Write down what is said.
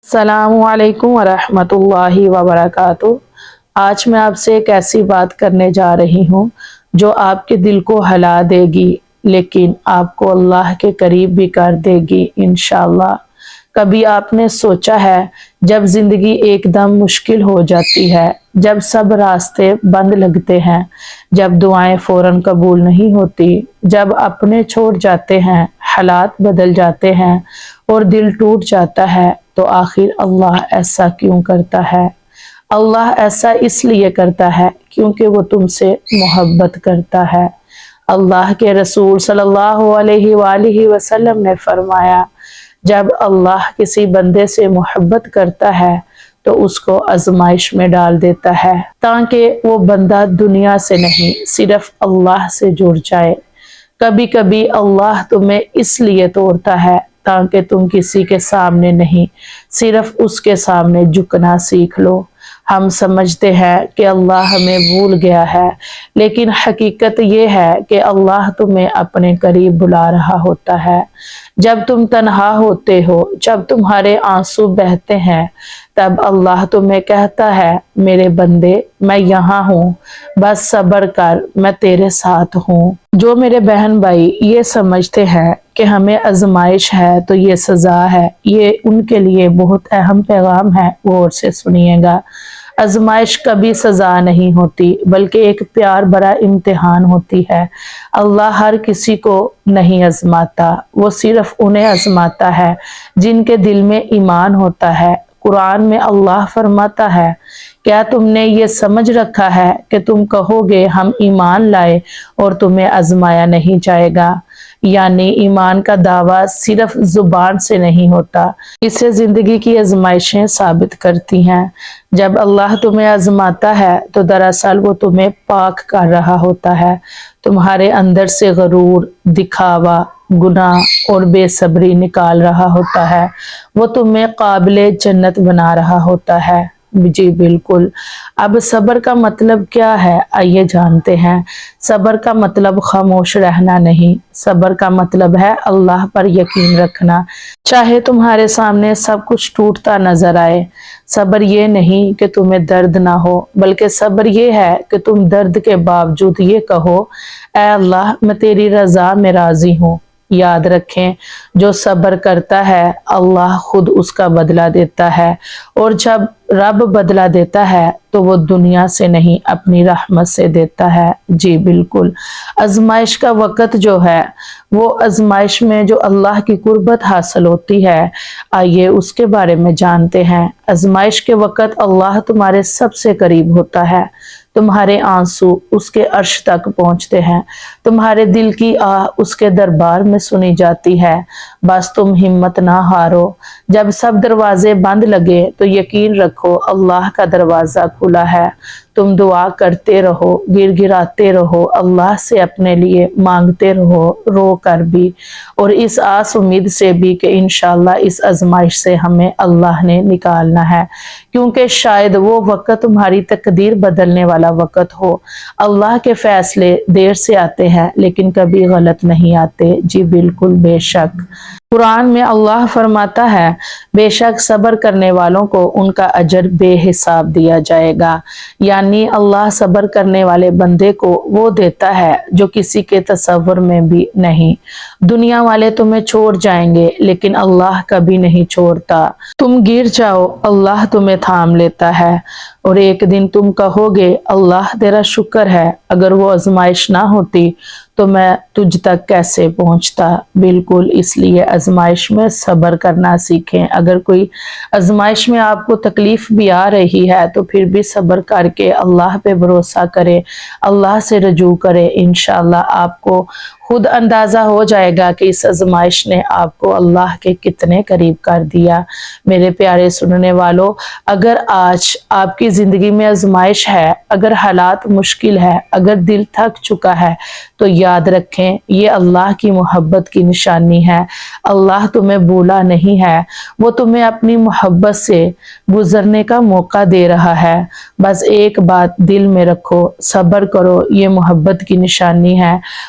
السلام علیکم ورحمۃ اللہ وبرکاتہ۔ آج میں آپ سے ایک ایسی بات کرنے جا رہی ہوں جو آپ کے دل کو ہلا دے گی، لیکن آپ کو اللہ کے قریب بھی کر دے گی انشاءاللہ۔ کبھی آپ نے سوچا ہے جب زندگی ایک دم مشکل ہو جاتی ہے، جب سب راستے بند لگتے ہیں، جب دعائیں فوراً قبول نہیں ہوتی، جب اپنے چھوڑ جاتے ہیں، حالات بدل جاتے ہیں اور دل ٹوٹ جاتا ہے، تو آخر اللہ ایسا کیوں کرتا ہے؟ اللہ ایسا اس لیے کرتا ہے کیونکہ وہ تم سے محبت کرتا ہے۔ اللہ کے رسول صلی اللہ علیہ وآلہ وسلم نے فرمایا، جب اللہ کسی بندے سے محبت کرتا ہے تو اس کو آزمائش میں ڈال دیتا ہے تاکہ وہ بندہ دنیا سے نہیں صرف اللہ سے جڑ جائے۔ کبھی کبھی اللہ تمہیں اس لیے توڑتا ہے تاکہ تم کسی کے سامنے نہیں صرف اس کے سامنے جھکنا سیکھ لو۔ ہم سمجھتے ہیں کہ اللہ ہمیں بھول گیا ہے، لیکن حقیقت یہ ہے کہ اللہ تمہیں اپنے قریب بلا رہا ہوتا ہے۔ جب تم تنہا ہوتے ہو، جب تمہارے آنسو بہتے ہیں، تب اللہ تمہیں کہتا ہے، میرے بندے میں یہاں ہوں، بس صبر کر، میں تیرے ساتھ ہوں۔ جو میرے بہن بھائی یہ سمجھتے ہیں کہ ہمیں آزمائش ہے تو یہ سزا ہے، یہ ان کے لیے بہت اہم پیغام ہے، غور سے سنیے گا۔ آزمائش کبھی سزا نہیں ہوتی بلکہ ایک پیار بھرا امتحان ہوتی ہے۔ اللہ ہر کسی کو نہیں آزماتا، وہ صرف انہیں آزماتا ہے جن کے دل میں ایمان ہوتا ہے۔ قرآن میں اللہ فرماتا ہے، کیا تم نے یہ سمجھ رکھا ہے کہ تم کہو گے ہم ایمان لائے اور تمہیں آزمایا نہیں جائے گا؟ یعنی ایمان کا دعویٰ صرف زبان سے نہیں ہوتا، اسے زندگی کی آزمائشیں ثابت کرتی ہیں۔ جب اللہ تمہیں آزماتا ہے تو دراصل وہ تمہیں پاک کر رہا ہوتا ہے، تمہارے اندر سے غرور، دکھاوا، گناہ اور بے صبری نکال رہا ہوتا ہے، وہ تمہیں قابل جنت بنا رہا ہوتا ہے۔ جی بالکل۔ اب صبر کا مطلب کیا ہے؟ آئیے جانتے ہیں۔ صبر کا مطلب خاموش رہنا نہیں، صبر کا مطلب ہے اللہ پر یقین رکھنا، چاہے تمہارے سامنے سب کچھ ٹوٹتا نظر آئے۔ صبر یہ نہیں کہ تمہیں درد نہ ہو، بلکہ صبر یہ ہے کہ تم درد کے باوجود یہ کہو، اے اللہ میں تیری رضا میں راضی ہوں۔ یاد رکھیں، جو صبر کرتا ہے اللہ خود اس کا بدلہ دیتا ہے، اور جب رب بدلہ دیتا ہے تو وہ دنیا سے نہیں اپنی رحمت سے دیتا ہے۔ جی بالکل۔ آزمائش کا وقت جو ہے، وہ آزمائش میں جو اللہ کی قربت حاصل ہوتی ہے، آئیے اس کے بارے میں جانتے ہیں۔ آزمائش کے وقت اللہ تمہارے سب سے قریب ہوتا ہے، تمہارے آنسو اس کے عرش تک پہنچتے ہیں، تمہارے دل کی آہ اس کے دربار میں سنی جاتی ہے۔ بس تم ہمت نہ ہارو، جب سب دروازے بند لگے تو یقین رکھو اللہ کا دروازہ کھلا ہے۔ تم دعا کرتے رہو، گر گراتے رہو، اللہ سے اپنے لیے مانگتے رہو، رو کر بھی، اور اس آس امید سے بھی کہ انشاءاللہ اس آزمائش سے ہمیں اللہ نے نکالنا ہے، کیونکہ شاید وہ وقت تمہاری تقدیر بدلنے والا وقت ہو۔ اللہ کے فیصلے دیر سے آتے ہیں لیکن کبھی غلط نہیں آتے۔ جی بالکل، بے شک۔ قرآن میں اللہ فرماتا ہے، بے شک صبر کرنے والوں کو ان کا اجر بے حساب دیا جائے گا۔ یعنی اللہ صبر کرنے والے بندے کو وہ دیتا ہے جو کسی کے تصور میں بھی نہیں۔ دنیا والے تمہیں چھوڑ جائیں گے لیکن اللہ کبھی نہیں چھوڑتا۔ تم گر جاؤ، اللہ تمہیں تھام لیتا ہے، اور ایک دن تم کہو گے، اللہ تیرا شکر ہے، اگر وہ آزمائش نہ ہوتی تو میں تجھ تک کیسے پہنچتا۔ بالکل، اس لیے آزمائش میں صبر کرنا سیکھیں۔ اگر کوئی آزمائش میں آپ کو تکلیف بھی آ رہی ہے تو پھر بھی صبر کر کے اللہ پہ بھروسہ کرے، اللہ سے رجوع کرے، انشاءاللہ آپ کو خود اندازہ ہو جائے گا کہ اس آزمائش نے آپ کو اللہ کے کتنے قریب کر دیا۔ میرے پیارے سننے والوں، اگر آج آپ کی زندگی میں آزمائش ہے، اگر حالات مشکل ہے، اگر دل تھک چکا ہے، تو یاد رکھیں یہ اللہ کی محبت کی نشانی ہے۔ اللہ تمہیں بھولا نہیں ہے، وہ تمہیں اپنی محبت سے گزرنے کا موقع دے رہا ہے۔ بس ایک بات دل میں رکھو، صبر کرو، یہ محبت کی نشانی ہے،